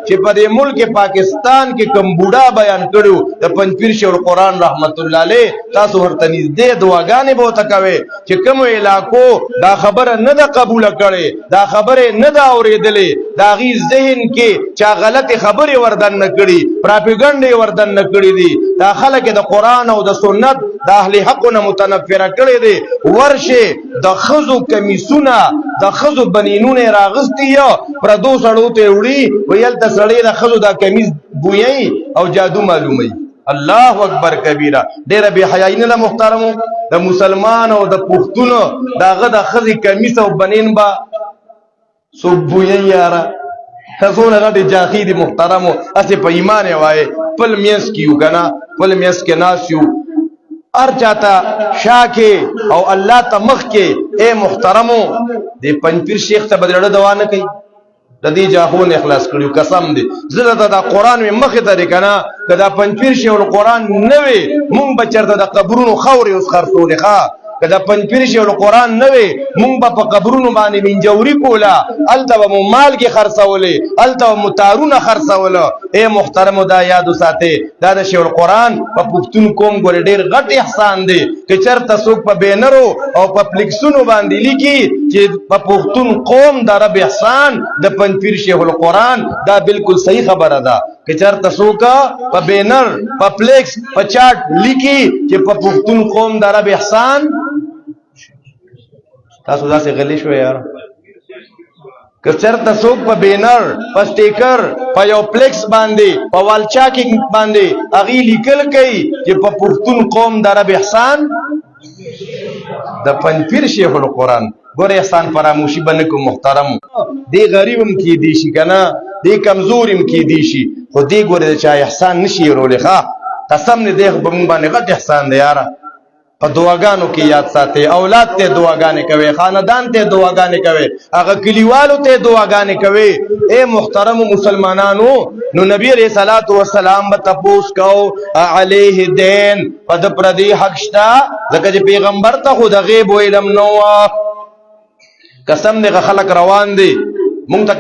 چې په دې ملک پاکستان کې کوم بوډا بیان کړو د پنځپیر شیخ القرآن رحمت الله علیه تاسو ورته نږدې دعاګانې به ورته کوئ چې کومو علاقو دا خبره نه ده قبوله کړې دا خبرې نه ده اورېدلې د هغې ذهن کې چا غلطې خبرې وردن نه کړي پراپیګنډې وردن نه کړي دي دا خلک د قرآن او د سنت د اهل حقو نه متنفره کړي دي ورشي د ښځو کمیسونه د ښځو بنینونه یې راغستي یا پردو سړو ته وړي ویل ته سړی د ښځو دا کمیس بویي او جادو معلوموي الله اکبر کبیره ډېره بې حیایي نه ده محترمو د مسلمان او د پښتون دغه د ښځې کمیس او بنین به څوک بویي یاره څونه غټې جاخې دي محترمو هسې په ایمان یې وایې خپل منځ کې یو که نه خپل منځ کې ناست یو هر چاته شا کې او الله ته مخ کې اے محترمو دې پنځپیر شیخ ته به د زړه دوا نه کوي د دې جاخو نه اخلاص کړیو قسم دی زه ته دا قرآن مې مخې ته دی که نه که دا پنځپیر شیخ القرآن نه وي مونږ به چېرته د قبرونو خاورې اوس خرڅولې ښه که د پنځپیر شیخ القرآن نه وي مونږ به په قبرونو باندې منجوري کوله هلته به مو مالګې خرڅولې هلته به مو تارونه خرڅوله ای محترمو دا یاد وساتئ دا د شیخ القرآن په پښتون قوم ګورې ډېر غټ احسان دی که چېرته څوک په بینرو او په فلیکسونو باندې لیکي چې په پښتون قوم د رب احسان د پنځپیر شیخ القرآن دا بالکل صحیح خبره ده که چېرته څوک په بینر په فلیکس په چاټ لیکي چې په پښتون قوم د رب احسان تاسو داسې غلی شوئ یار که چېرته څوک په بینر په سټیکر په یو فلیکس باندې په والچاکینګ باندې هغې لیکل کوي چې په پښتون قوم د رب احسان د پنځپیر شیخ القرآن ګوره احسان فراموشي به نه کوو محترمو دې غریب هم کیدی شي که نه دې کمزور هم کیدی شي خو دې ګوره د چا احسان نشي هېرولی ښه قسم نه دی خو په موږ باندې غټ احسان دی یاره په دعاګانو کې یاد ساتئ اولاد ته دعاګانې کوئ خاندان ته دعاګانې کوئ هغه کلیوالو ته دعاګانې کوئ اے محترمو مسلمانانو نو نبی علیہ الصلوۃ والسلام به تپوس کو علیه دین په د پردي حق شته ځکه چې پیغمبر ته خو د غیب علم نه و قسم دې خلک روان دي مونږ ته